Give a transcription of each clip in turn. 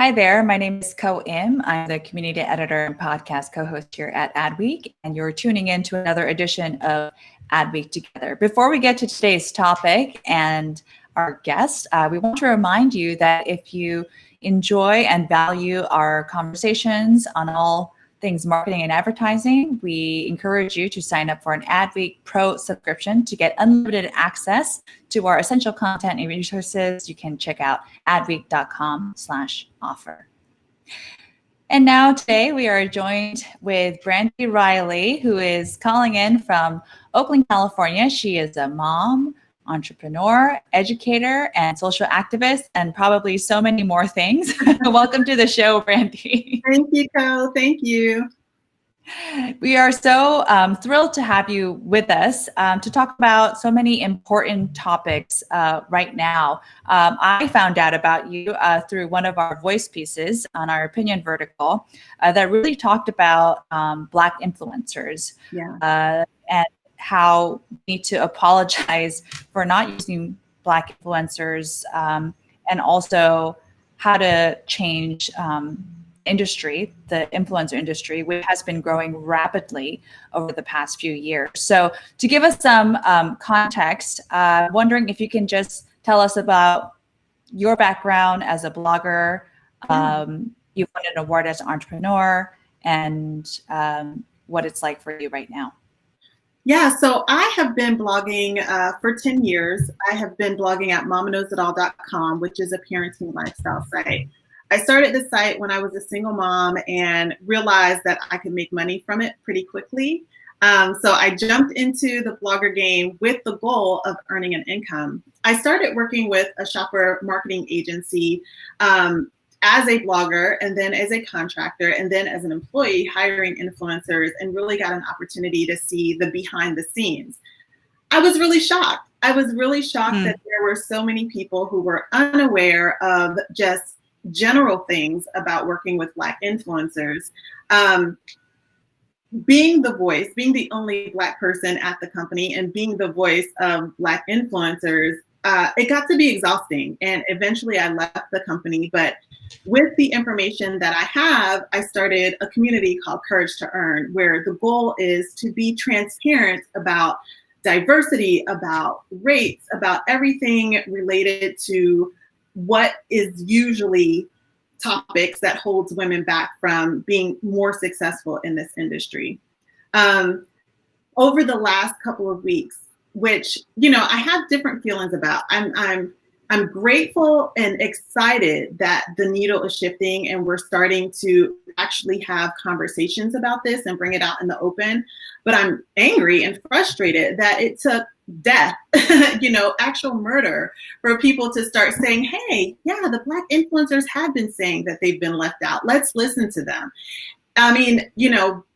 Hi there, my name is Ko Im. I'm the community editor and podcast co-host here at Adweek, and you're tuning in to another edition of Adweek Together. Before we get to today's topic and our guest, we want to remind you that if you enjoy and value our conversations on all things marketing and advertising, we encourage you to sign up for an Adweek Pro subscription to get unlimited access to our essential content and resources. You can check out adweek.com/offer. And now today we are joined with Brandi Riley, who is calling in from Oakland, California. She is a mom, entrepreneur, educator, and social activist, and probably so many more things. Welcome to the show, Brandi. Thank you, Ko. Thank you. We are so thrilled to have you with us to talk about so many important topics right now. I found out about you through one of our voice pieces on our opinion vertical that really talked about Black influencers. Yeah. And how we need to apologize for not using Black influencers, and also how to change industry, the influencer industry, which has been growing rapidly over the past few years. So to give us some context, wondering if you can just tell us about your background as a blogger. You've won an award as an entrepreneur, and what it's like for you right now. Yeah, so I have been blogging for 10 years. I have been blogging at mamaknowsitall.com, which is a parenting lifestyle site. I started the site when I was a single mom and realized that I could make money from it pretty quickly. So I jumped into the blogger game with the goal of earning an income. I started working with a shopper marketing agency as a blogger, and then as a contractor, and then as an employee hiring influencers, and really got an opportunity to see the behind the scenes. I was really shocked. That there were so many people who were unaware of just general things about working with Black influencers. Being the voice, being the only Black person at the company, and being the voice of Black influencers, it got to be exhausting. And eventually I left the company, but with the information that I have, I started a community called Courage to Earn, where the goal is to be transparent about diversity, about race, about everything related to what is usually topics that holds women back from being more successful in this industry. Over the last couple of weeks, which, I have different feelings about. I'm grateful and excited that the needle is shifting and we're starting to actually have conversations about this and bring it out in the open. But I'm angry and frustrated that it took death, actual murder, for people to start saying, hey, yeah, the Black influencers have been saying that they've been left out. Let's listen to them. I mean,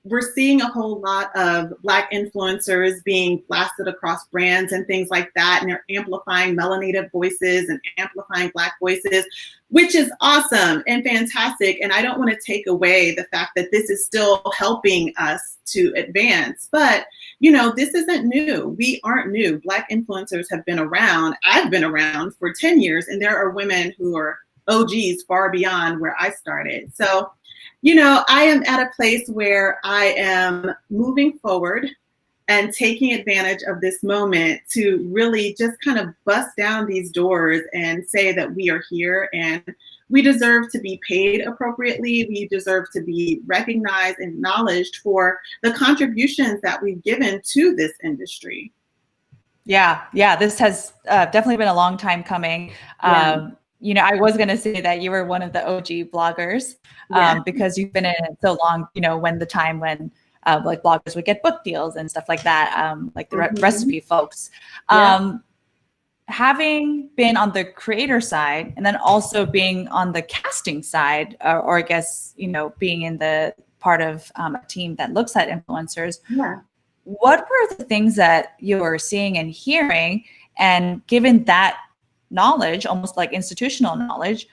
we're seeing a whole lot of Black influencers being blasted across brands and things like that. And they're amplifying melanated voices and amplifying Black voices, which is awesome and fantastic. And I don't want to take away the fact that this is still helping us to advance. But, this isn't new. We aren't new. Black influencers have been around. I've been around for 10 years, and there are women who are OGs far beyond where I started. So, I am at a place where I am moving forward and taking advantage of this moment to really just kind of bust down these doors and say that we are here and we deserve to be paid appropriately. We deserve to be recognized and acknowledged for the contributions that we've given to this industry. Yeah, this has definitely been a long time coming. Yeah. I was going to say that you were one of the OG bloggers because you've been in it so long, when the time when like bloggers would get book deals and stuff like that, like the recipe folks. Having been on the creator side and then also being on the casting side, or I guess, being in the part of a team that looks at influencers, what were the things that you were seeing and hearing? And given that knowledge, almost like institutional knowledge,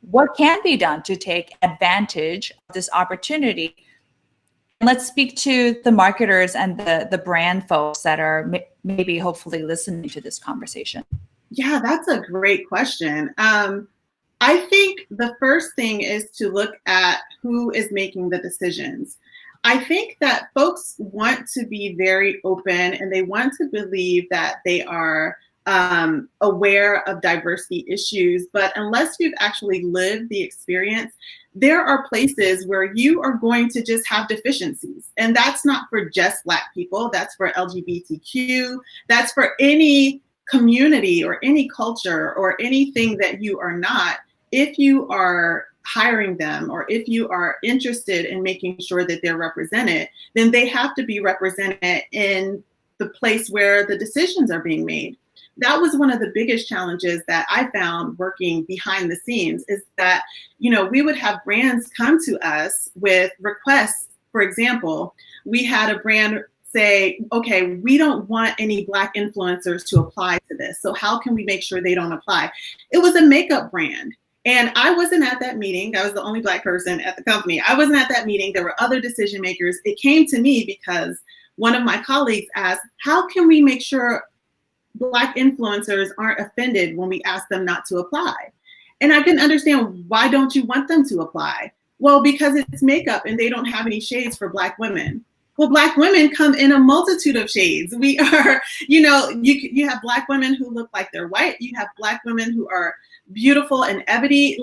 what can be done to take advantage of this opportunity? And let's speak to the marketers and the brand folks that are maybe hopefully listening to this conversation. Yeah, that's a great question. I think the first thing is to look at who is making the decisions. I think that folks want to be very open and they want to believe that they are aware of diversity issues, but unless you've actually lived the experience, there are places where you are going to just have deficiencies. And that's not for just Black people, that's for LGBTQ, that's for any community or any culture or anything that you are not. If you are hiring them or if you are interested in making sure that they're represented, then they have to be represented in the place where the decisions are being made. That was one of the biggest challenges that I found working behind the scenes, is that, we would have brands come to us with requests. For example, we had a brand say, okay, we don't want any Black influencers to apply to this. So how can we make sure they don't apply? It was a makeup brand. And I wasn't at that meeting. I was the only Black person at the company. I wasn't at that meeting. There were other decision makers. It came to me because one of my colleagues asked, how can we make sure Black influencers aren't offended when we ask them not to apply? And I couldn't understand, why don't you want them to apply? Well, because it's makeup and they don't have any shades for Black women. Well, Black women come in a multitude of shades. We are, you have Black women who look like they're white. You have Black women who are beautiful and ebony,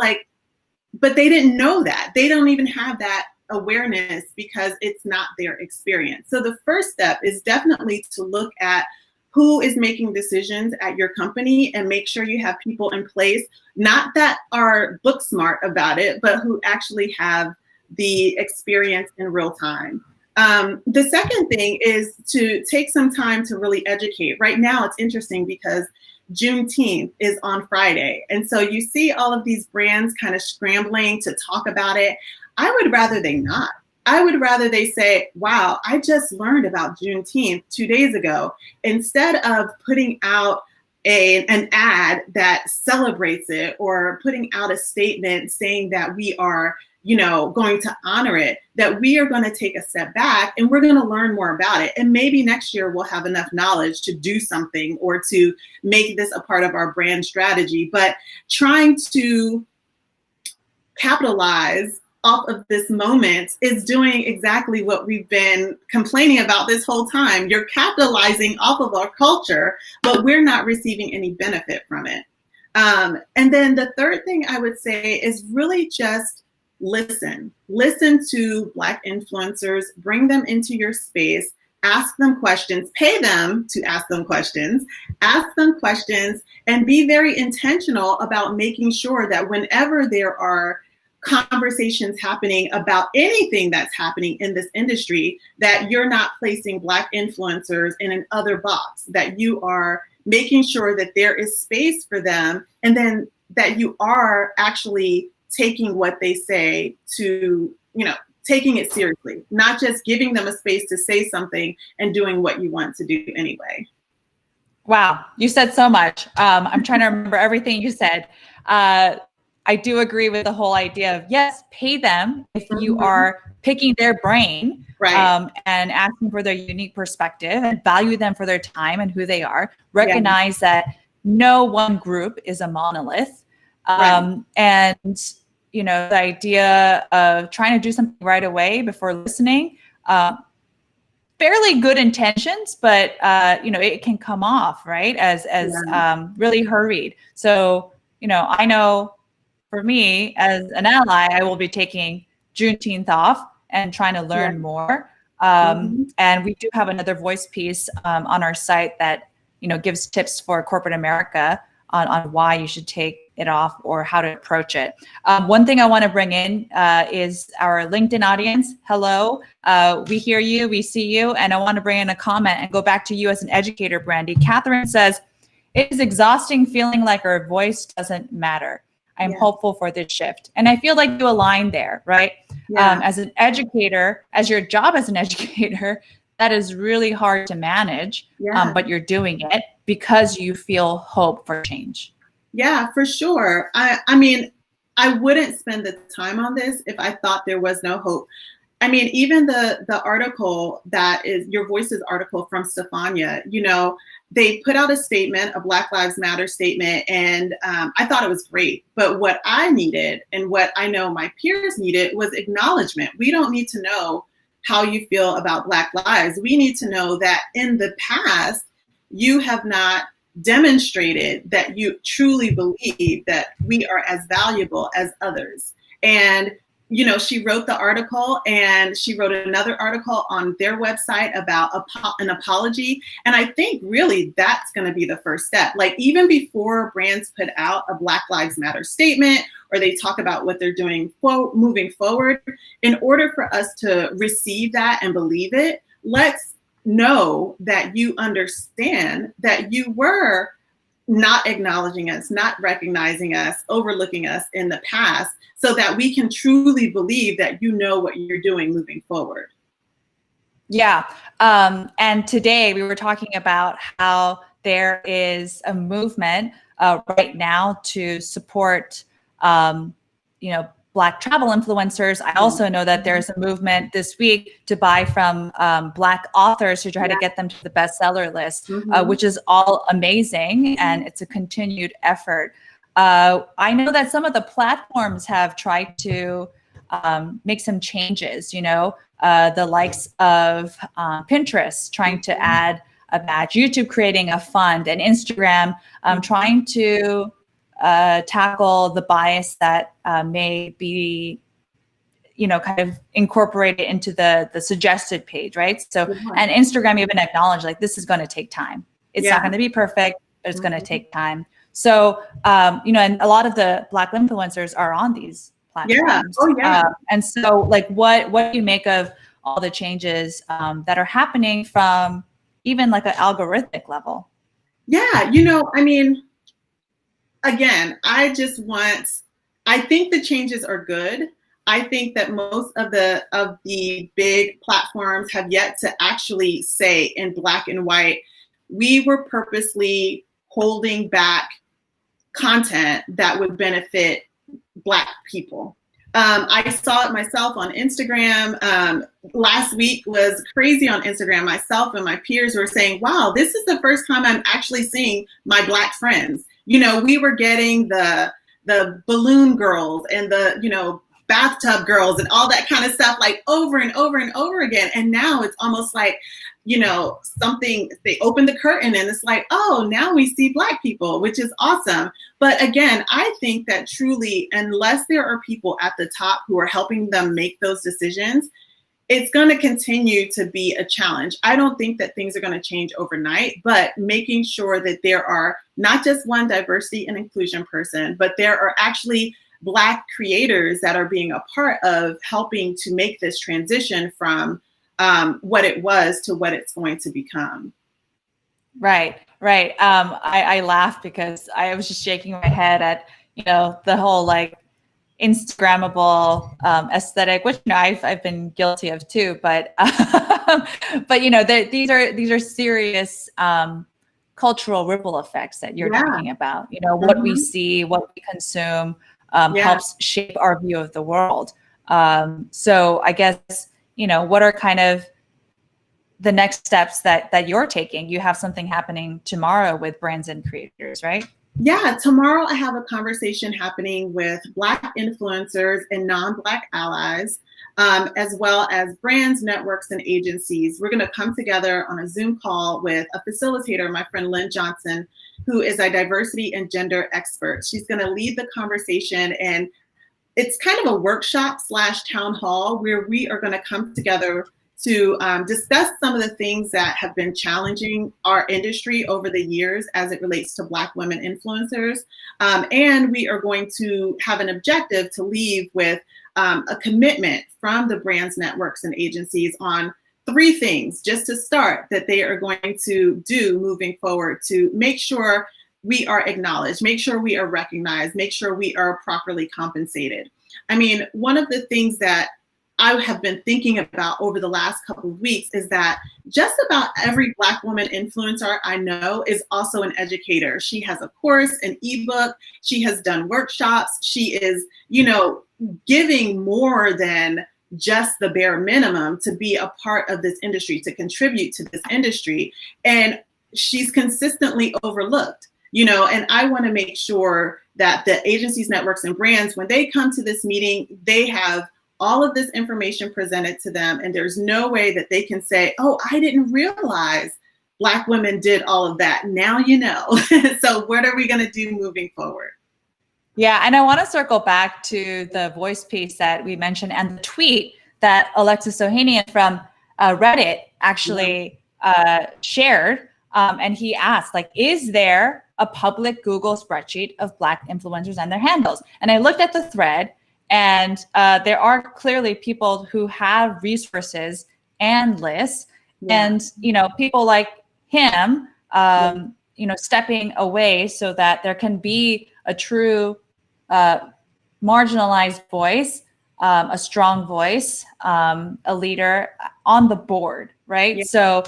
but they didn't know that. They don't even have that awareness because it's not their experience. So the first step is definitely to look at who is making decisions at your company and make sure you have people in place, not that are book smart about it, but who actually have the experience in real time. The second thing is to take some time to really educate. Right now, it's interesting because Juneteenth is on Friday. And so you see all of these brands kind of scrambling to talk about it. I would rather they not. I would rather they say, wow, I just learned about Juneteenth 2 days ago, instead of putting out an ad that celebrates it or putting out a statement saying that we are going to honor it, that we are going to take a step back and we're going to learn more about it. And maybe next year we'll have enough knowledge to do something or to make this a part of our brand strategy. But trying to capitalize off of this moment is doing exactly what we've been complaining about this whole time. You're capitalizing off of our culture, but we're not receiving any benefit from it. And then the third thing I would say is really just listen to Black influencers, bring them into your space, ask them questions, pay them to ask them questions, and be very intentional about making sure that whenever there are conversations happening about anything that's happening in this industry, that you're not placing Black influencers in an other box, that you are making sure that there is space for them, and then that you are actually taking what they say to, taking it seriously, not just giving them a space to say something and doing what you want to do anyway. Wow, you said so much. I'm trying to remember everything you said. I do agree with the whole idea of, yes, pay them if you are picking their brain, right, and asking for their unique perspective, and value them for their time and who they are. Recognize that no one group is a monolith. And, the idea of trying to do something right away before listening, fairly good intentions, but, it can come off, right, as really hurried. So, I know, for me, as an ally, I will be taking Juneteenth off and trying to learn more. And we do have another voice piece on our site that gives tips for corporate America on why you should take it off or how to approach it. One thing I want to bring in is our LinkedIn audience. Hello, we hear you, we see you, and I want to bring in a comment and go back to you as an educator, Brandi. Catherine says, it is exhausting feeling like our voice doesn't matter. I'm hopeful for this shift. And I feel like you align there, right? As an educator, as your job as an educator, that is really hard to manage, but you're doing it because you feel hope for change. Yeah, for sure. I mean, I wouldn't spend the time on this if I thought there was no hope. I mean, even the article that is Your Voices article from Stefania, they put out a statement, a Black Lives Matter statement, and I thought it was great. But what I needed and what I know my peers needed was acknowledgement. We don't need to know how you feel about Black lives. We need to know that in the past, you have not demonstrated that you truly believe that we are as valuable as others. And she wrote the article, and she wrote another article on their website about an apology. And I think really that's going to be the first step. Like, even before brands put out a Black Lives Matter statement, or they talk about what they're doing moving forward, in order for us to receive that and believe it, let's know that you understand that you were not acknowledging us, not recognizing us, overlooking us in the past, so that we can truly believe that you know what you're doing moving forward. Yeah. And today we were talking about how there is a movement right now to support, Black travel influencers. I also know that there's a movement this week to buy from Black authors to try to get them to the bestseller list, which is all amazing. And it's a continued effort. I know that some of the platforms have tried to make some changes, the likes of Pinterest trying to add a badge, YouTube creating a fund, and Instagram trying to tackle the bias that may be, kind of incorporated into the suggested page, right? So, and Instagram even acknowledged, like, this is going to take time. It's not going to be perfect, but it's going to take time. So, and a lot of the Black influencers are on these platforms. And so, like, what do you make of all the changes that are happening from even like an algorithmic level? Yeah, I mean, again, I think the changes are good. I think that most of the big platforms have yet to actually say in black and white, we were purposely holding back content that would benefit Black people. I saw it myself on Instagram. Last week was crazy on Instagram. Myself and my peers were saying, wow, this is the first time I'm actually seeing my Black friends. We were getting the balloon girls and the, bathtub girls and all that kind of stuff, like over and over and over again. And now it's almost like, something, they open the curtain and it's like, oh, now we see Black people, which is awesome. But again, I think that truly, unless there are people at the top who are helping them make those decisions, it's going to continue to be a challenge. I don't think that things are going to change overnight, but making sure that there are not just one diversity and inclusion person, but there are actually Black creators that are being a part of helping to make this transition from what it was to what it's going to become. Right. I laugh because I was just shaking my head at, the whole like Instagrammable aesthetic, which I've been guilty of too. But these are serious cultural ripple effects that you're talking about. What we see, what we consume helps shape our view of the world. So I guess, what are kind of the next steps that you're taking? You have something happening tomorrow with brands and creators, right? Yeah, tomorrow I have a conversation happening with Black influencers and non-Black allies, as well as brands, networks, and agencies. We're going to come together on a Zoom call with a facilitator, my friend Lynn Johnson, who is a diversity and gender expert. She's going to lead the conversation, and it's kind of a workshop / town hall where we are going to come together to discuss some of the things that have been challenging our industry over the years as it relates to Black women influencers. And we are going to have an objective to leave with a commitment from the brands, networks, and agencies on 3 things, just to start, that they are going to do moving forward to make sure we are acknowledged, make sure we are recognized, make sure we are properly compensated. I mean, one of the things that I have been thinking about over the last couple of weeks is that just about every Black woman influencer I know is also an educator. She has a course, an ebook, she has done workshops, she is, giving more than just the bare minimum to be a part of this industry, to contribute to this industry. And she's consistently overlooked, and I want to make sure that the agencies, networks, and brands, when they come to this meeting, they have all of this information presented to them. And there's no way that they can say, oh, I didn't realize Black women did all of that. Now you know. So what are we going to do moving forward? Yeah, and I want to circle back to the voice piece that we mentioned and the tweet that Alexis Ohanian from Reddit actually shared. And he asked, like, is there a public Google spreadsheet of Black influencers and their handles? And I looked at the thread, and there are clearly people who have resources and lists, and people like him, stepping away so that there can be a true marginalized voice, a strong voice, a leader on the board, right? Yeah. So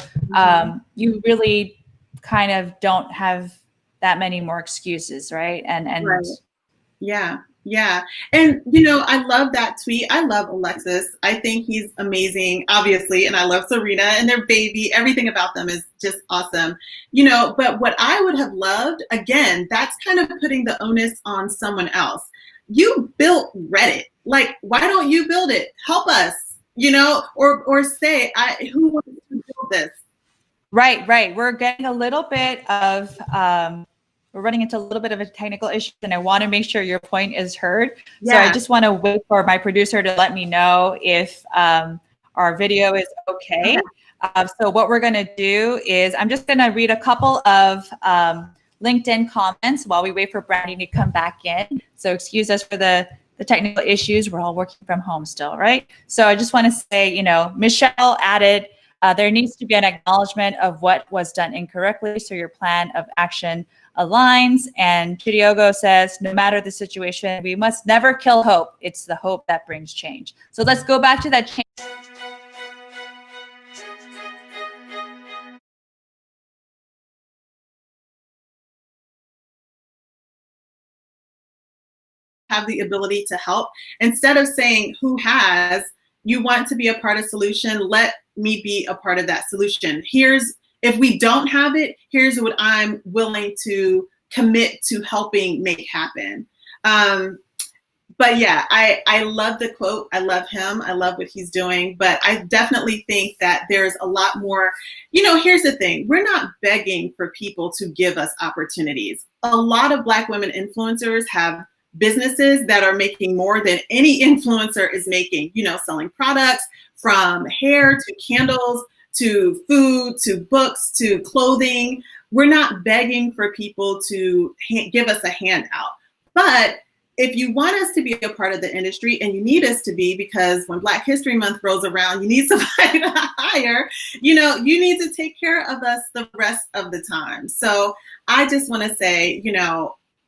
you really kind of don't have that many more excuses, right? And right. Yeah. And, I love that tweet. I love Alexis. I think he's amazing, obviously. And I love Serena and their baby. Everything about them is just awesome. But what I would have loved, again, that's kind of putting the onus on someone else. You built Reddit. Like, why don't you build it? Help us, or say, who wants to build this? Right. We're getting a little bit of, we're running into a little bit of a technical issue, and I want to make sure your point is heard. Yeah. So I just want to wait for my producer to let me know if our video is okay. So what we're going to do is I'm just going to read a couple of LinkedIn comments while we wait for Brandi to come back in. So excuse us for the technical issues. We're all working from home still, right? So I just want to say, Michelle added, there needs to be an acknowledgement of what was done incorrectly so your plan of action aligns. And Chidiogo says, no matter the situation, we must never kill hope. It's the hope that brings change. So let's go back to that change. Have the ability to help. Instead of saying who has, you want to be a part of solution, let me be a part of that solution. If we don't have it, here's what I'm willing to commit to helping make happen. But yeah, I love the quote. I love him. I love what he's doing. But I definitely think that there's a lot more. Here's the thing. We're not begging for people to give us opportunities. A lot of Black women influencers have businesses that are making more than any influencer is making, selling products from hair to candles, to food, to books, to clothing. We're not begging for people to give us a handout. But if you want us to be a part of the industry, and you need us to be, because when Black History Month rolls around, you need somebody to hire, you need to take care of us the rest of the time. So I just want to say,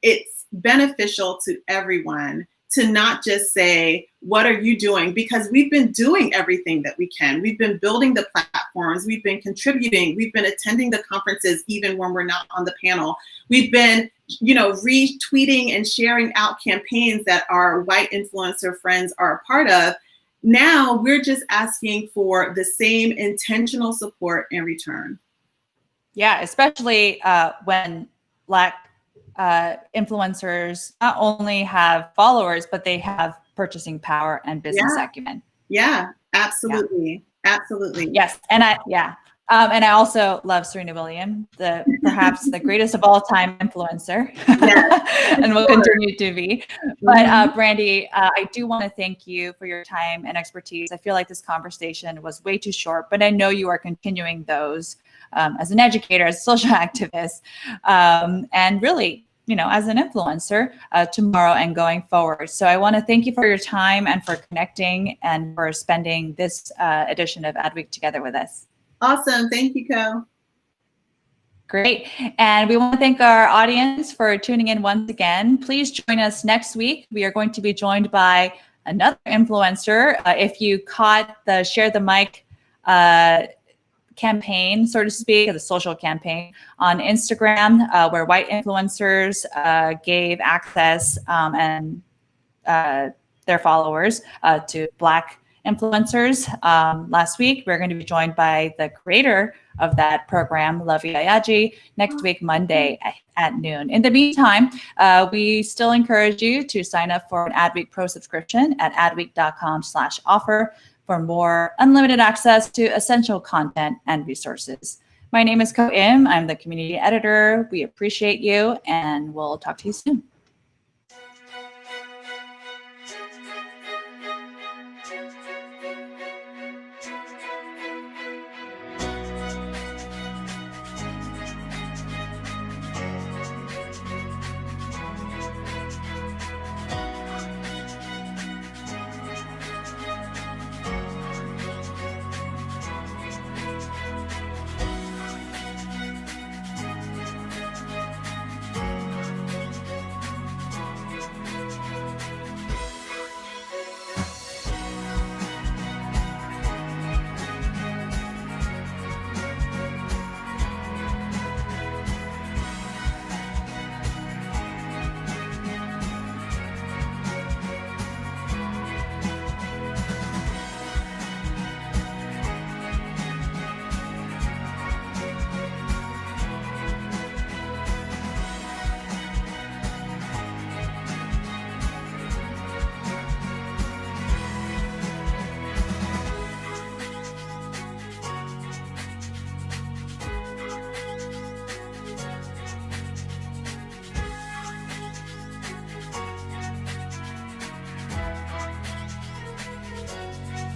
it's beneficial to everyone to not just say, what are you doing? Because we've been doing everything that we can. We've been building the platforms. We've been contributing. We've been attending the conferences, even when we're not on the panel. We've been, retweeting and sharing out campaigns that our white influencer friends are a part of. Now we're just asking for the same intentional support in return. Yeah, especially when Black influencers not only have followers, but they have purchasing power and business acumen. Yeah, absolutely. Yeah. Absolutely. Yes. And I also love Serena Williams, perhaps the greatest of all time influencer, and will continue to be. But Brandi, I do want to thank you for your time and expertise. I feel like this conversation was way too short, but I know you are continuing those as an educator, as a social activist, and really, as an influencer tomorrow and going forward. So I want to thank you for your time and for connecting and for spending this edition of Adweek Together with us. Awesome. Thank you, Co. Great. And we want to thank our audience for tuning in once again. Please join us next week. We are going to be joined by another influencer. If you caught the Share the Mic campaign, so to speak, the social campaign on Instagram, where white influencers gave access and their followers to Black influencers. Last week, we're going to be joined by the creator of that program, Lovey Ayaji, next week, Monday at noon. In the meantime, we still encourage you to sign up for an Adweek Pro subscription at adweek.com/offer for more unlimited access to essential content and resources. My name is Ko Im. I'm the community editor. We appreciate you, and we'll talk to you soon.